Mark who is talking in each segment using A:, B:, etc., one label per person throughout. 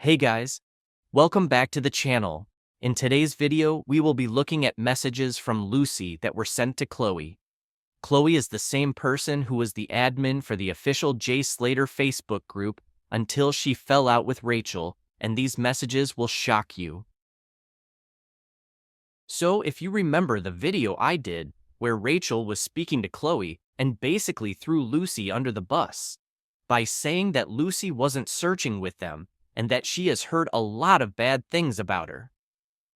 A: Hey guys, welcome back to the channel. In today's video, we will be looking at messages from Lucy that were sent to Chloe. Chloe is the same person who was the admin for the official Jay Slater Facebook group until she fell out with Rachel, and these messages will shock you. So if you remember the video I did, where Rachel was speaking to Chloe and basically threw Lucy under the bus by saying that Lucy wasn't searching with them, and that she has heard a lot of bad things about her.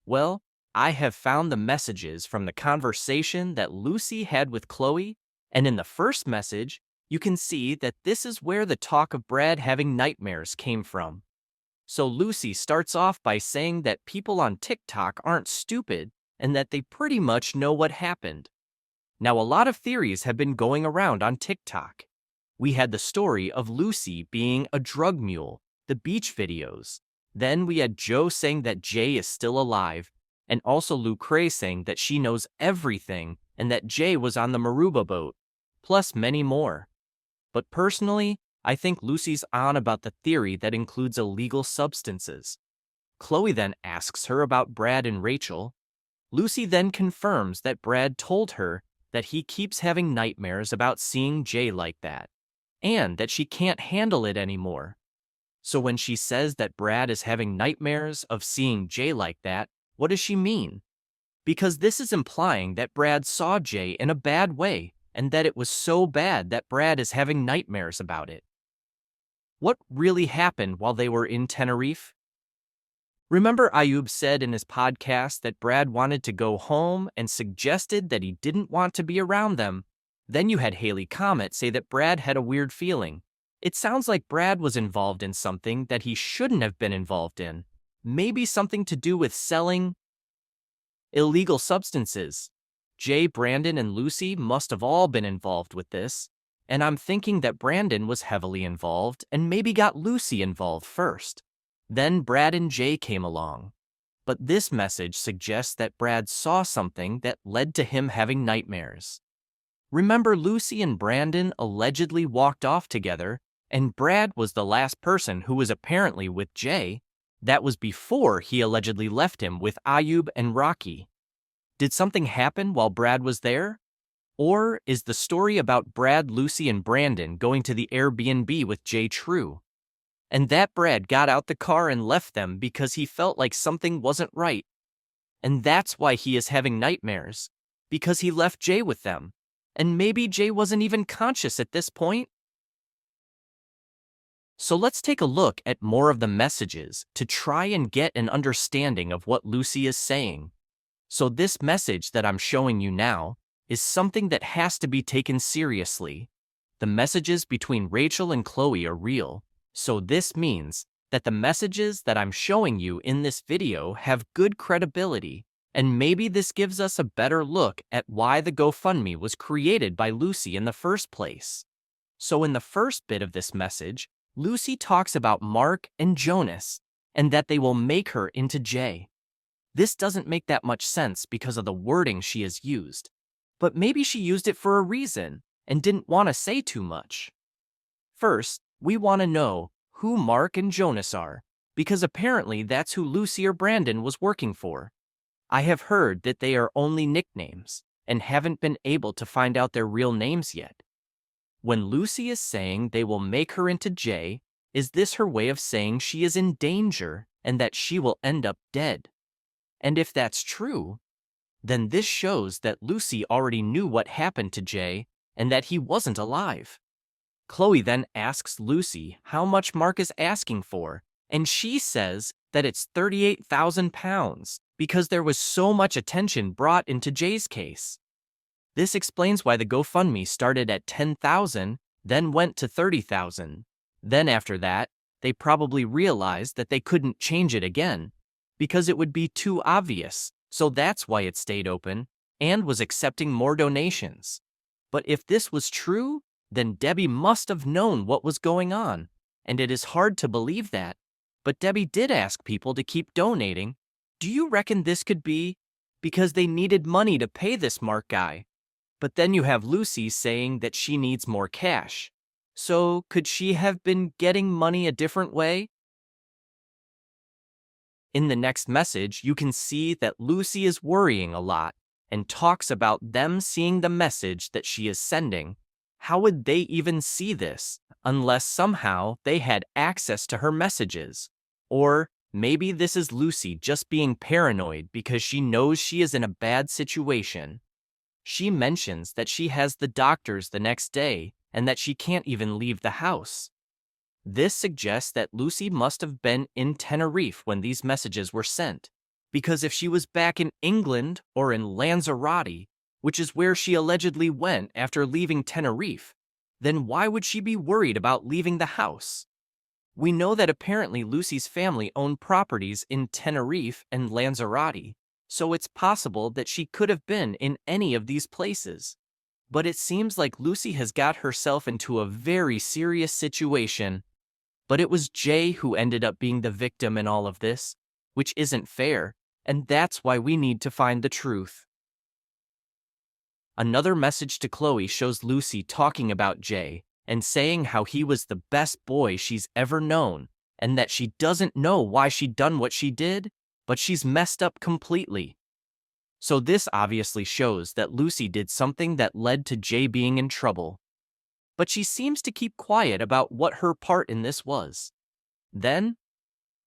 A: Well, I have found the messages from the conversation that Lucy had with Chloe, and in the first message, you can see that this is where the talk of Brad having nightmares came from. So Lucy starts off by saying that people on TikTok aren't stupid and that they pretty much know what happened. Now, a lot of theories have been going around on TikTok. We had the story of Lucy being a drug mule, the beach videos. Then we had Joe saying that Jay is still alive, and also Lucrae saying that she knows everything and that Jay was on the Maruba boat, plus many more. But personally, I think Lucy's on about the theory that includes illegal substances. Chloe then asks her about Brad and Rachel. Lucy then confirms that Brad told her that he keeps having nightmares about seeing Jay like that, and that she can't handle it anymore. So when she says that Brad is having nightmares of seeing Jay like that, what does she mean? Because this is implying that Brad saw Jay in a bad way, and that it was so bad that Brad is having nightmares about it. What really happened while they were in Tenerife? Remember Ayub said in his podcast that Brad wanted to go home and suggested that he didn't want to be around them. Then you had Haley Comet say that Brad had a weird feeling. It sounds like Brad was involved in something that he shouldn't have been involved in. Maybe something to do with selling illegal substances. Jay, Brandon, and Lucy must have all been involved with this, and I'm thinking that Brandon was heavily involved and maybe got Lucy involved first. Then Brad and Jay came along. But this message suggests that Brad saw something that led to him having nightmares. Remember, Lucy and Brandon allegedly walked off together, and Brad was the last person who was apparently with Jay. That was before he allegedly left him with Ayub and Rocky. Did something happen while Brad was there? Or is the story about Brad, Lucy, and Brandon going to the Airbnb with Jay true? And that Brad got out the car and left them because he felt like something wasn't right. And that's why he is having nightmares, because he left Jay with them. And maybe Jay wasn't even conscious at this point. So let's take a look at more of the messages to try and get an understanding of what Lucy is saying. So this message that I'm showing you now is something that has to be taken seriously. The messages between Rachel and Chloe are real, so this means that the messages that I'm showing you in this video have good credibility, and maybe this gives us a better look at why the GoFundMe was created by Lucy in the first place. So in the first bit of this message, Lucy talks about Mark and Jonas, and that they will make her into Jay. This doesn't make that much sense because of the wording she has used, but maybe she used it for a reason and didn't want to say too much. First, we want to know who Mark and Jonas are, because apparently that's who Lucy or Brandon was working for. I have heard that they are only nicknames and haven't been able to find out their real names yet. When Lucy is saying they will make her into Jay, is this her way of saying she is in danger and that she will end up dead? And if that's true, then this shows that Lucy already knew what happened to Jay and that he wasn't alive. Chloe then asks Lucy how much Mark is asking for, and she says that it's £38,000 because there was so much attention brought into Jay's case. This explains why the GoFundMe started at $10,000, then went to $30,000. Then after that, they probably realized that they couldn't change it again, because it would be too obvious, so that's why it stayed open, and was accepting more donations. But if this was true, then Debbie must have known what was going on, and it is hard to believe that. But Debbie did ask people to keep donating. Do you reckon this could be because they needed money to pay this Mark guy? But then you have Lucy saying that she needs more cash. So could she have been getting money a different way? In the next message, you can see that Lucy is worrying a lot and talks about them seeing the message that she is sending. How would they even see this unless somehow they had access to her messages? Or maybe this is Lucy just being paranoid because she knows she is in a bad situation. She mentions that she has the doctors the next day and that she can't even leave the house. This suggests that Lucy must have been in Tenerife when these messages were sent, because if she was back in England or in Lanzarote, which is where she allegedly went after leaving Tenerife, then why would she be worried about leaving the house? We know that apparently Lucy's family owned properties in Tenerife and Lanzarote, so it's possible that she could have been in any of these places. But it seems like Lucy has got herself into a very serious situation. But it was Jay who ended up being the victim in all of this, which isn't fair, and that's why we need to find the truth. Another message to Chloe shows Lucy talking about Jay and saying how he was the best boy she's ever known, and that she doesn't know why she'd done what she did, but she's messed up completely. So this obviously shows that Lucy did something that led to Jay being in trouble. But she seems to keep quiet about what her part in this was. Then,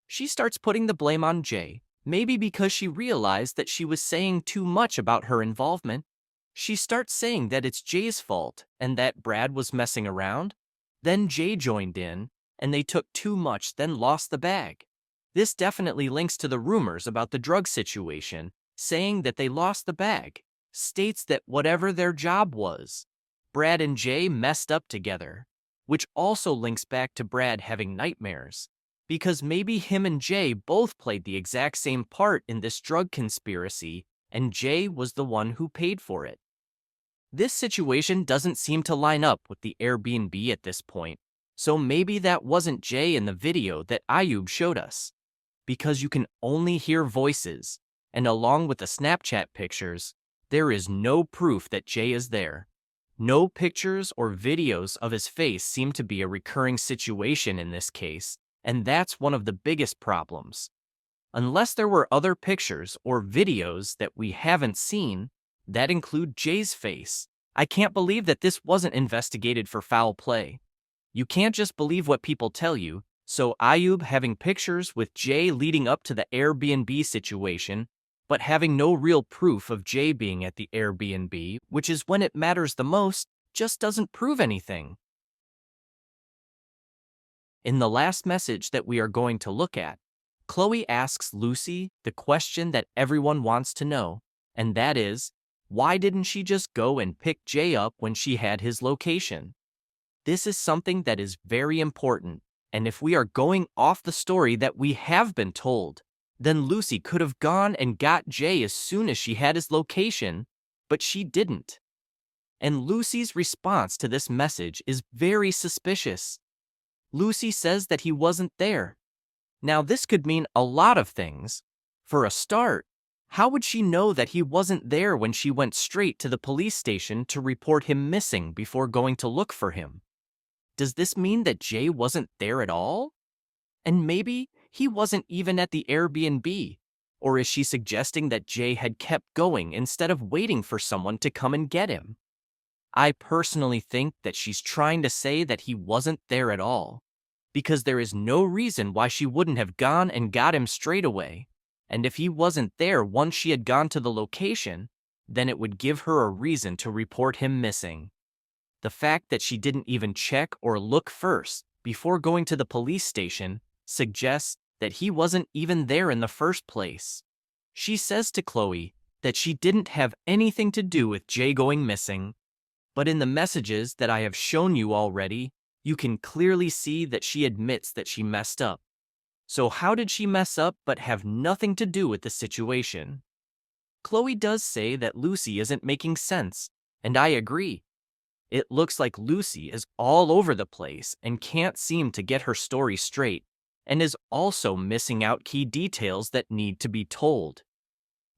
A: she starts putting the blame on Jay, maybe because she realized that she was saying too much about her involvement. She starts saying that it's Jay's fault and that Brad was messing around. Then Jay joined in, and they took too much, then lost the bag. This definitely links to the rumors about the drug situation, saying that they lost the bag, states that whatever their job was, Brad and Jay messed up together, which also links back to Brad having nightmares, because maybe him and Jay both played the exact same part in this drug conspiracy, and Jay was the one who paid for it. This situation doesn't seem to line up with the Airbnb at this point, so maybe that wasn't Jay in the video that Ayub showed us, because you can only hear voices, and along with the Snapchat pictures, there is no proof that Jay is there. No pictures or videos of his face seem to be a recurring situation in this case, and that's one of the biggest problems. Unless there were other pictures or videos that we haven't seen that include Jay's face, I can't believe that this wasn't investigated for foul play. You can't just believe what people tell you, so Ayub having pictures with Jay leading up to the Airbnb situation, but having no real proof of Jay being at the Airbnb, which is when it matters the most, just doesn't prove anything. In the last message that we are going to look at, Chloe asks Lucy the question that everyone wants to know, and that is, why didn't she just go and pick Jay up when she had his location? This is something that is very important, and if we are going off the story that we have been told, then Lucy could have gone and got Jay as soon as she had his location, but she didn't. And Lucy's response to this message is very suspicious. Lucy says that he wasn't there. Now this could mean a lot of things. For a start, how would she know that he wasn't there when she went straight to the police station to report him missing before going to look for him? Does this mean that Jay wasn't there at all? And maybe he wasn't even at the Airbnb, or is she suggesting that Jay had kept going instead of waiting for someone to come and get him? I personally think that she's trying to say that he wasn't there at all, because there is no reason why she wouldn't have gone and got him straight away, and if he wasn't there once she had gone to the location, then it would give her a reason to report him missing. The fact that she didn't even check or look first before going to the police station suggests that he wasn't even there in the first place. She says to Chloe that she didn't have anything to do with Jay going missing, but in the messages that I have shown you already, you can clearly see that she admits that she messed up. So how did she mess up but have nothing to do with the situation? Chloe does say that Lucy isn't making sense, and I agree. It looks like Lucy is all over the place and can't seem to get her story straight, and is also missing out key details that need to be told.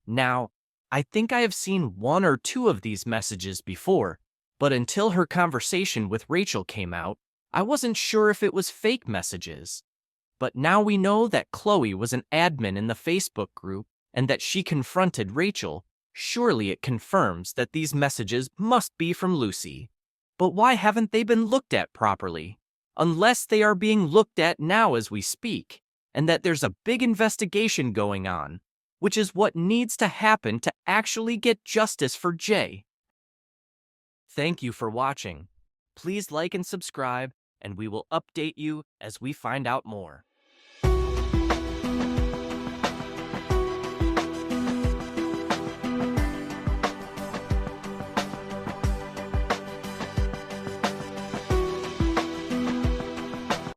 A: Now, I think I have seen one or two of these messages before, but until her conversation with Rachel came out, I wasn't sure if it was fake messages. But now we know that Chloe was an admin in the Facebook group and that she confronted Rachel. Surely it confirms that these messages must be from Lucy. But why haven't they been looked at properly? Unless they are being looked at now as we speak, and that there's a big investigation going on, which is what needs to happen to actually get justice for Jay. Thank you for watching. Please like and subscribe, and we will update you as we find out more.